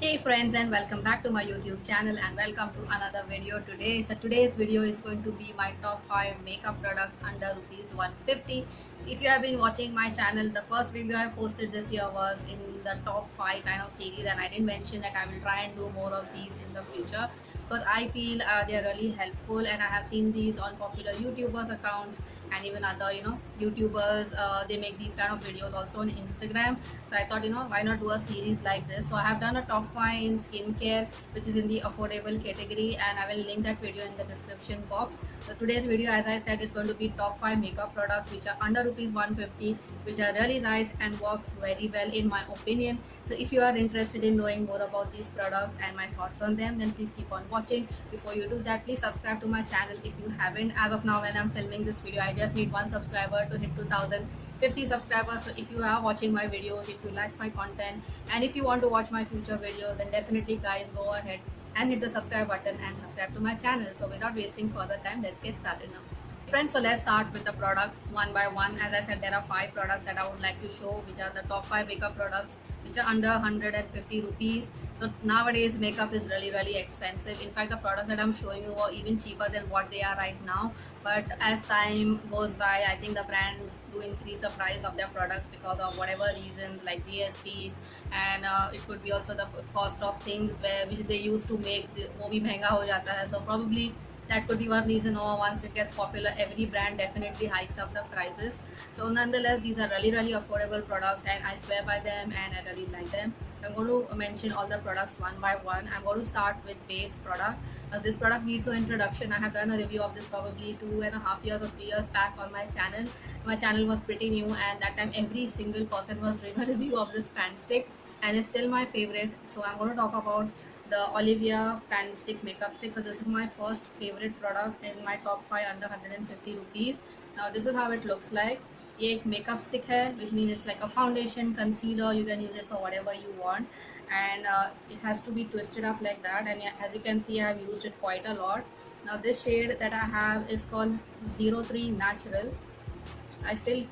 Hey friends, and welcome back to my YouTube channel and welcome to another video today. So today's video is going to be my top 5 makeup products under rupees 150. If you have been watching my channel, the first video I posted this year was in the top 5 kind of series, and I didn't mention that I will try and do more of these in the future because I feel they are really helpful, and I have seen these on popular YouTubers accounts and even other YouTubers. They make these kind of videos also on Instagram. So I thought, why not do a series like this. So I have done a top 5 in skincare, which is in the affordable category, and I will link that video in the description box. So today's video, as I said, is going to be top 5 makeup products which are under rupees 150, which are really nice and work very well in my opinion. So if you are interested in knowing more about these products and my thoughts on them, then please keep on watching. Before you do that, please subscribe to my channel if you haven't. As of now, when I'm filming this video, I just need one subscriber to hit 2050 subscribers. So if you are watching my videos, if you like my content, and if you want to watch my future videos, then definitely guys, go ahead and hit the subscribe button and subscribe to my channel. So without wasting further time, let's get started now. Friends, so let's start with the products one by one. As I said, there are 5 products that I would like to show, which are the top 5 makeup products which are under 150 rupees. So nowadays makeup is really expensive. In fact, the products that I'm showing you are even cheaper than what they are right now. But as time goes by, I think the brands do increase the price of their products because of whatever reasons, like GST, and it could be also the cost of things which they used to make the वो भी महंगा हो जाता है. So probably that could be one reason, or once it gets popular, every brand definitely hikes up the prices. So nonetheless, these are really affordable products, and I swear by them, and I really like them. I'm going to mention all the products one by one. I'm going to start with base product. This product needs no introduction. I have done a review of this probably 2.5 years or 3 years back on my channel. My channel was pretty new, and that time every single person was doing a review of this pan stick, and it's still my favorite. So I'm going to talk about the Olivia pan stick makeup stick. So this is my first favorite product in my top 5 under 150 rupees. Now this is how it looks like. ये एक makeup stick है, which means it's like a foundation, concealer. You can use it for whatever you want, and it has to be twisted up like that. And yeah, as you can see, I have used it quite a lot. Now this shade that I have is called 03 Natural.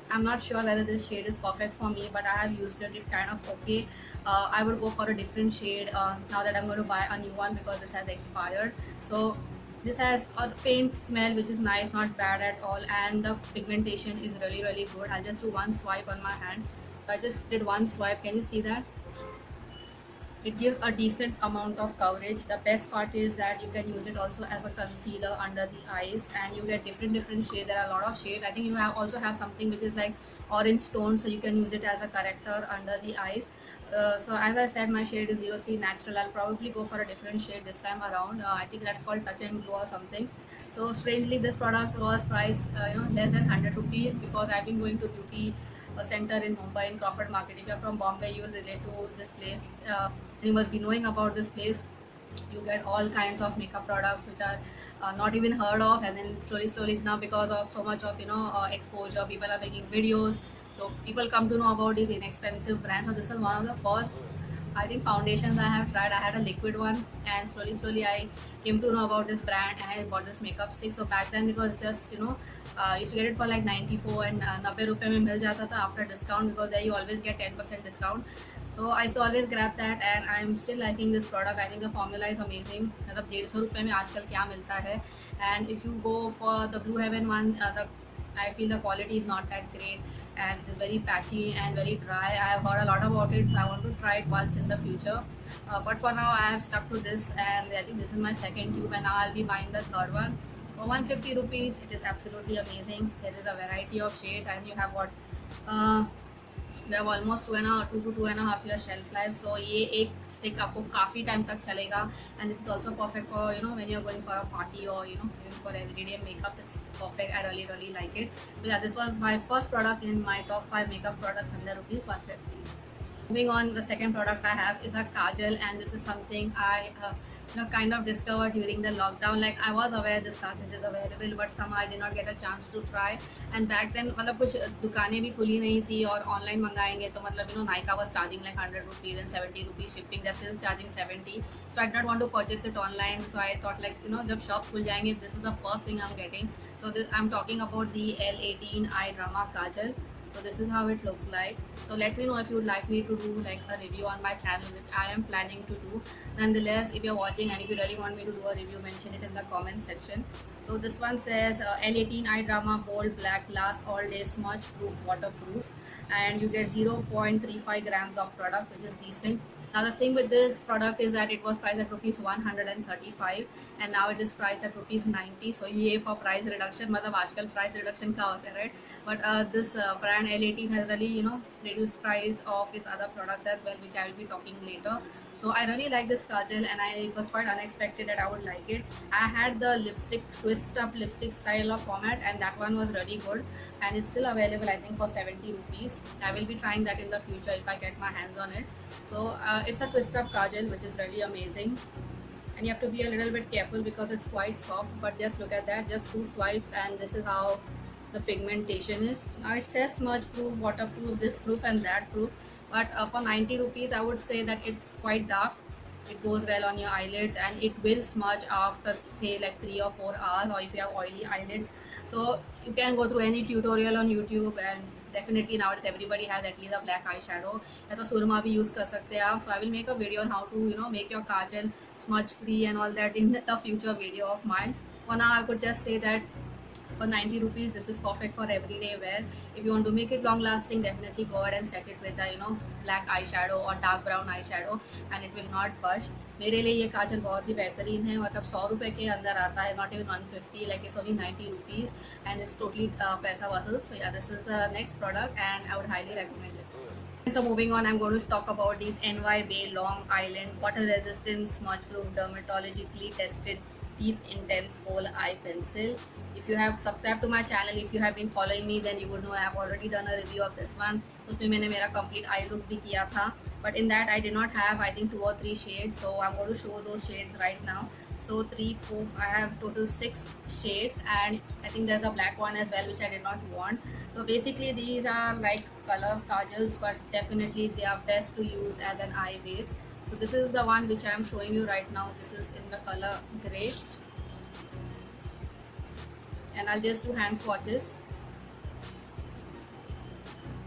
I'm not sure whether this shade is perfect for me, but I have used it. It's kind of okay. I would go for a different shade now that I'm going to buy a new one because this has expired. So this has a faint smell, which is nice, not bad at all, and the pigmentation is really good. I'll just do one swipe on my hand. So I just did one swipe. Can you see that? It gives a decent amount of coverage. The best part is that you can use it also as a concealer under the eyes, and you get different shades. There are a lot of shades. I think you also have something which is like orange tone, so you can use it as a corrector under the eyes. So as I said, my shade is 03 Natural. I'll probably go for a different shade this time around. I think that's called Touch and Glow or something. So strangely, this product was priced less than 100 rupees because I've been going to beauty center in Mumbai, in Crawford Market. If you're from Bombay, you will relate to this place. And you must be knowing about this place. You get all kinds of makeup products which are not even heard of, and then slowly now, because of so much of exposure, people are making videos, so people come to know about these inexpensive brands. So this is one of the first, I think, foundations I have tried. I had a liquid one, and slowly I came to know about this brand, and I bought this makeup stick. So back then it was just used to get it for like 94 and 90 रुपये में मिल जाता था after discount, because there you always get 10% discount. So I used to always grab that, and I'm still liking this product. I think the formula is amazing. मतलब 150 रुपये में आजकल क्या मिलता है. And if you go for the Blue Heaven one, I feel the quality is not that great, and it is very patchy and very dry. I have heard a lot about it, so I want to try it once in the future. But for now, I have stuck to this, and I think this is my second tube, and now I'll be buying the third one. For 150 rupees, it is absolutely amazing. There is a variety of shades, and you have what? We have almost 2 to 2.5 year shelf life. So ये एक stick आपको काफ़ी time तक चलेगा, and this is also perfect for when you're going for a party, or even for everyday makeup. It's perfect. I really like it. So yeah, this was my first product in my top 5 makeup products under rupees 150. Moving on, the second product I have is a kajal, and this is something I kind of discovered during the lockdown. Like, I was aware this kajal is available, but somehow I did not get a chance to try. And back then मतलब कुछ दुकानें भी खुली नहीं थी, और online मंगाएंगे तो मतलब Nykaa was charging like 100 rupees and 70 rupees shipping. They're still charging 70. So I did not want to purchase it online. So I thought, like, जब shops खुल जाएंगे, this is the first thing I'm getting. So I'm talking about the L18 Eye Drama Kajal. So this is how it looks like. So let me know if you would like me to do like a review on my channel, which I am planning to do. Nonetheless, if you're watching and if you really want me to do a review, mention it in the comment section. So this one says L18 eye drama bold black, lasts all day, smudge proof, waterproof, and you get 0.35 grams of product, which is decent. Now the thing with this product is that it was priced at rupees 135 and now it is priced at rupees 90. So ये for price reduction, मतलब आजकल price reduction का होता है, right? But this brand L18 has really reduced price of its other products as well, which I will be talking later. So I really like this kajal and it was quite unexpected that I would like it. I had the lipstick twist up lipstick style of format and that one was really good and it's still available I think for 70 rupees. I will be trying that in the future if I get my hands on it. So it's a twist up kajal which is really amazing. And you have to be a little bit careful because it's quite soft, but just look at that, just 2 swipes and this is how the pigmentation is. Now it says smudge proof, waterproof, this proof and that proof, but for 90 rupees I would say that it's quite dark. It goes well on your eyelids and it will smudge after say like 3 or 4 hours, or if you have oily eyelids. So you can go through any tutorial on YouTube and definitely nowadays everybody has at least a black eyeshadow या तो सुरमा भी use कर सकते हैं आप. So I will make a video on how to make your kajal smudge free and all that in the future video of mine. For now I could just say that for 90 rupees this is perfect for everyday wear. If you want to make it long lasting, definitely go ahead and set it with a black eyeshadow or dark brown eyeshadow and it will not budge. मेरे लिए ये काजल बहुत ही बेहतरीन है, मतलब 100 रुपये के अंदर आता है, not even 150, like it's only 90 rupees and it's totally पैसा वसूल. So yeah, this is the next product and I would highly recommend it. So moving on, I'm going to talk about these NY Bay Long Island water resistant smudge proof dermatologically tested deep intense kohl eye pencil. If you have subscribed to my channel, if you have been following me, then you would know I have already done a review of this one. उसमें मैंने मेरा complete eye look भी किया था, but in that I did not have I think 2 or 3 shades, so I'm going to show those shades right now. So 3, 4, I have total 6 shades and I think there's a black one as well which I did not want. So basically these are like color kajals, but definitely they are best to use as an eye base. So this is the one which I am showing you right now. This is in the color grey and I'll just do hand swatches.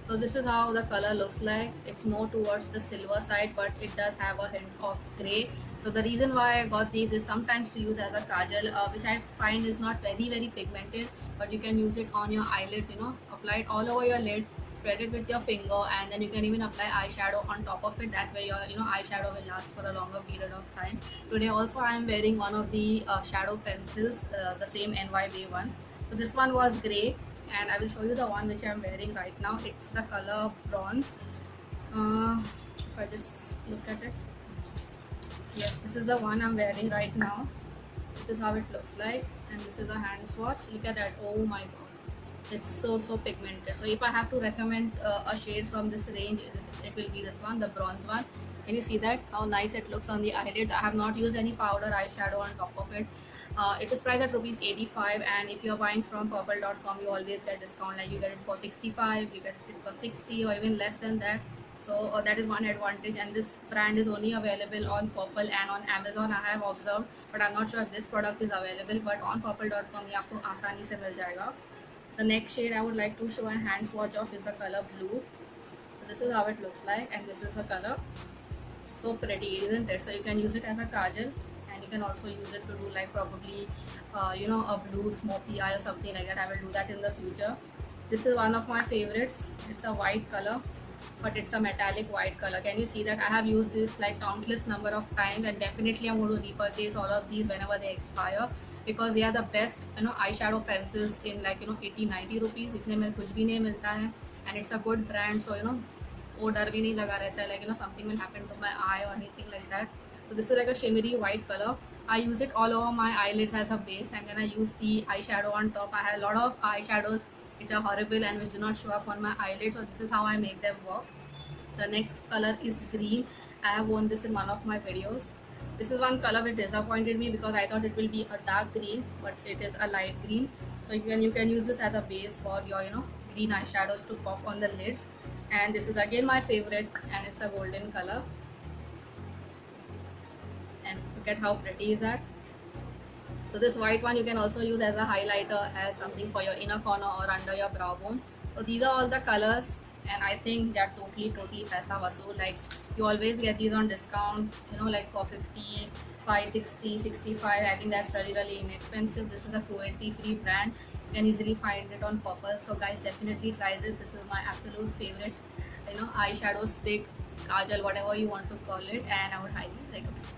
So this is how the color looks like. It's more towards the silver side, but it does have a hint of grey. So the reason why I got these is sometimes to use as a kajal, which I find is not very pigmented, but you can use it on your eyelids, apply it all over your lid, spread it with your finger, and then you can even apply eyeshadow on top of it. That way your eyeshadow will last for a longer period of time. Today also I am wearing one of the shadow pencils, the same NY Bay one. So this one was grey and I will show you the one which I am wearing right now. It's the color bronze. If I just look at it, yes, this is the one I'm wearing right now. This is how it looks like and this is a hand swatch. Look at that, oh my god, it's so pigmented. So if I have to recommend a shade from this range, it will be this one, the bronze one. Can you see that how nice it looks on the eyelids? I have not used any powder eyeshadow on top of it. It is priced at rupees 85 and if you're buying from purple.com you always get discount, like you get it for 65, you get it for 60 or even less than that. So that is one advantage, and this brand is only available on Purple and on Amazon I have observed, but I'm not sure if this product is available, but on purple.com ये आपको आसानी से मिल जाएगा. The next shade I would like to show a hand swatch of is the color blue. So this is how it looks like and this is the color. So pretty, isn't it? So you can use it as a kajal and you can also use it to do like probably a blue smoky eye or something like that. I will do that in the future. This is one of my favorites. It's a white color, but it's a metallic white color. Can you see that? I have used this like countless number of times and definitely I'm going to repurchase all of these whenever they expire, because they are the best eyeshadow pencils in like 80-90 rupees. इतने में कुछ भी नहीं मिलता है and it's a good brand, so वो डर भी नहीं लगा रहता है like something will happen to my eye or anything like that. So this is like a shimmery white color. I use it all over my eyelids as a base and then I use the eyeshadow on top. I have a lot of eyeshadows which are horrible and which do not show up on my eyelids, so this is how I make them work. The next color is green. I have worn this in one of my videos. This is one color which disappointed me because I thought it will be a dark green, but it is a light green. So you can use this as a base for your green eyeshadows to pop on the lids. And this is again my favorite and it's a golden color. And look at how pretty is that. So this white one you can also use as a highlighter, as something for your inner corner or under your brow bone. So these are all the colors, and I think they're totally paisa vasool. Like you always get these on discount, you know, like for 55, 60, 65. I think that's really inexpensive. This is a cruelty free brand. You can easily find it on Purple. So guys, definitely try this. This is my absolute favorite, you know, eyeshadow stick, kajal, whatever you want to call it, and I would highly recommend.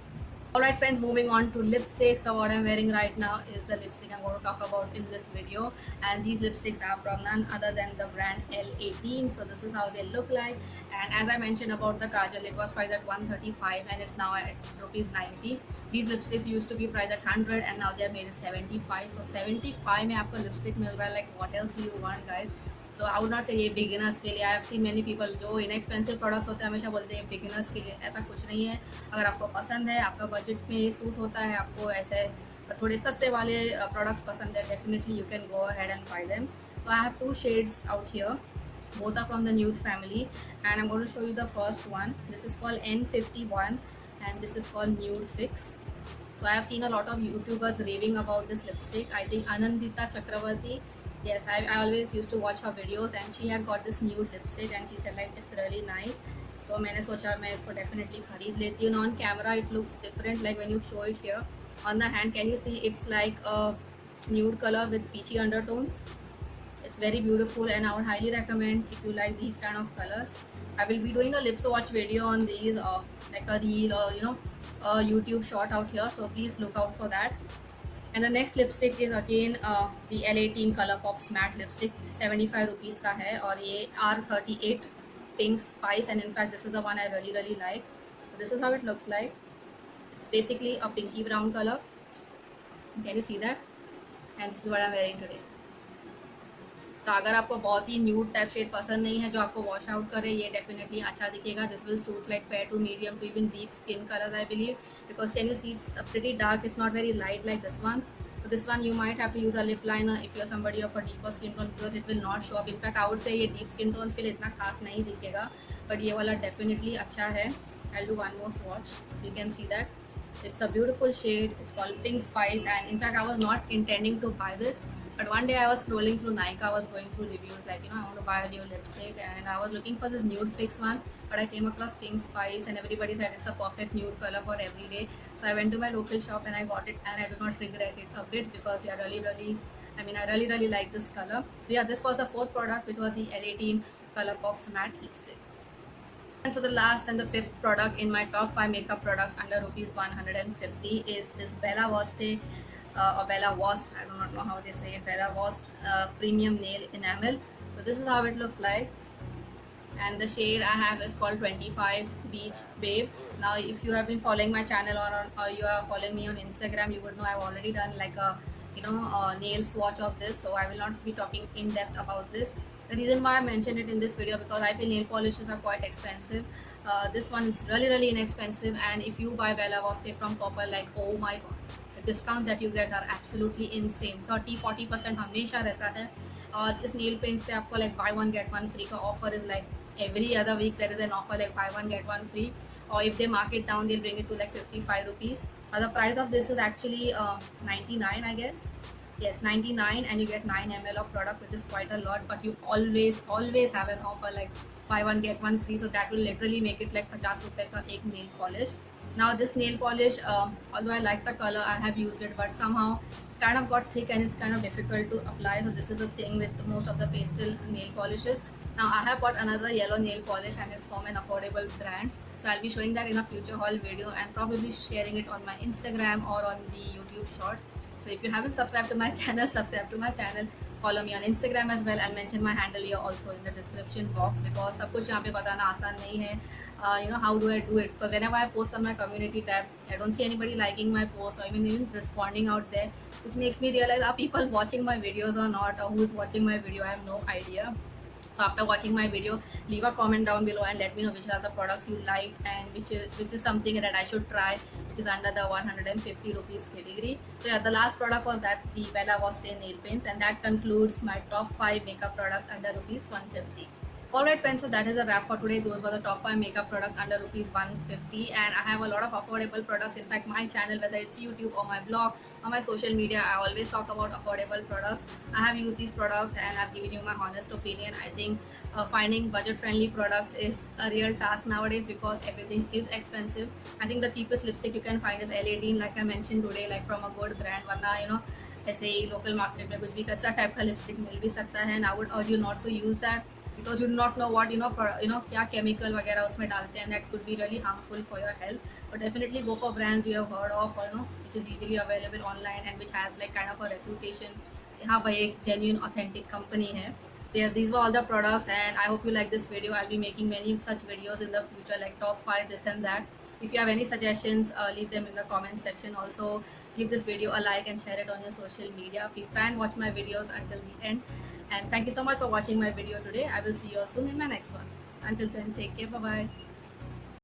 Alright friends, moving on to lipsticks. So what I'm wearing right now is the lipstick I'm going to talk about in this video, and these lipsticks are from none other than the brand L18. So this is how they look like, and as I mentioned about the kajal, it was priced at 135 and it's now at rupees 90. These lipsticks used to be priced at 100 and now they are made at 75. So 75 में आपको lipstick मिल रहा है. Like what else do you want guys? So I would not से ये beginners के लिए. I have seen many people जो inexpensive products होते हैं हमेशा बोलते हैं बिगिनर्स के लिए. ऐसा कुछ नहीं है. अगर आपको पसंद है, आपका बजट में ये सूट होता है, आपको ऐसे थोड़े सस्ते वाले प्रोडक्ट्स पसंद है, definitely you can go ahead and bye them. So I have to shades out here. Both are from the nude family, and I'm going to show you the first one. This is called N51 and this is called Nude Fix. So I have seen a lot of YouTubers raving about this lipstick. I think Anandita Chakravarti, yes, I always used to watch her videos, and she had got this nude lipstick and she said like it's really nice. So मैंने सोचा मैं इसको definitely खरीद लेती हूँ. On camera it looks different, like when you show it here on the hand, can you see it's like a nude color with peachy undertones. It's very beautiful, and I would highly recommend if you like these kind of colors. I will be doing a lip swatch video on these, like a reel or you know a YouTube short out here, so please look out for that. And the next lipstick is again the L18 Colourpop matte lipstick. 75 rupees का है, और ये R38 Pink Spice, and in fact this is the one I really like. So this is how it looks like. It's basically a pinky brown color. Can you see that? And this is what I'm wearing today. तो अगर आपको बहुत ही nude type shade पसंद नहीं है जो आपको wash out करे, ये डेफिनेटली अच्छा दिखेगा. This will suit like fair to medium to even deep skin colours I believe, because can you see it's pretty dark, it's not very light like this one. So this one you might have to use a lip liner if you're somebody of a deeper skin tone, because it will not show up. In fact I would say ये deep skin tones के लिए इतना खास नहीं दिखेगा, but ये वाला definitely अच्छा है. I'll do one more swatch so you can see that. It's a beautiful shade. It's called Pink Spice, and in fact I was not intending to buy this, but one day I was scrolling through Nike, I was going through reviews like, you know, I want to buy a new lipstick, and I was looking for this Nude Fix one, but I came across Pink Spice and everybody said it's a perfect nude color for every day. So I went to my local shop and I got it, and I do not regret it a bit, because yeah, I really like this color. So yeah, this was the fourth product, which was the L18 Colourpop matte lipstick. And so the last and the fifth product in my top 5 makeup products under rupees 150 is this Bella Voste or Bella Vost, I do not know how they say it, Bella Vost premium nail enamel. So this is how it looks like, and the shade I have is called 25 Beach Babe. Now if you have been following my channel or you are following me on Instagram, you would know I've already done like a nail swatch of this, so I will not be talking in depth about this. The reason why I mentioned it in this video, because I feel nail polishes are quite expensive. This one is really inexpensive, and if you buy Bella Voste from Purple, like oh my god, the discounts that you get are absolutely insane. 30-40% हमेशा रहता है, और इस nail paints पे आपको like buy one get one free का offer is like every other week there is an offer like buy one get one free, or if they mark it down they'll bring it to like 55 rupees. The price of this is actually 99 I guess. Yes, 99, and you get 9 ml of product, which is quite a lot, but you always have an offer like buy one get one free, so that will literally make it like 50 rupees ka ek nail polish. Now this nail polish, although I like the color, I have used it, but somehow kind of got thick and it's kind of difficult to apply. So this is the thing with most of the pastel nail polishes. Now I have bought another yellow nail polish, and it's from an affordable brand, so I'll be showing that in a future haul video and probably sharing it on my Instagram or on the YouTube shorts. So if you haven't subscribed to my channel, subscribe to my channel. Follow me on Instagram as well. I'll mention my handle here also in the description box, because सब कुछ यहाँ पे बताना आसान नहीं है. How do I do it? Because whenever I post on my community tab, I don't see anybody liking my post or even responding out there, which makes me realize are people watching my videos or not, or who's watching my video. I have no idea. So after watching my video, leave a comment down below and let me know which are the products you liked and which is something that I should try, which is under the 150 rupees category. So yeah, the last product was that the Bella Voste nail paints, and that concludes my top 5 makeup products under rupees 150. Alright friends, so that is a wrap for today. Those were the top 5 makeup products under rupees 150, and I have a lot of affordable products. In fact, my channel, whether it's YouTube or my blog or my social media, I always talk about affordable products. I have used these products and I've given you my honest opinion. I think finding budget friendly products is a real task nowadays because everything is expensive. I think the cheapest lipstick you can find is L18, like I mentioned today, like from a good brand. वरना ऐसे ही local market में कुछ भी कचरा type का lipstick मिल भी सकता है, and I would urge you not to use that because you do not know what क्या chemical वगैरह उसमें डालते हैं, that could be really harmful for your health. But definitely go for brands you have heard of, or which is easily available online and which has like kind of a reputation. हाँ भाई एक genuine authentic company है. So yeah, these were all the products, and I hope you like this video. I'll be making many such videos in the future, like top 5 this and that. If you have any suggestions, leave them in the comment section. Also give this video a like and share it on your social media. Please try and watch my videos until the end. And thank you so much for watching my video today. I will see you all soon in my next one. Until then, take care. Bye bye.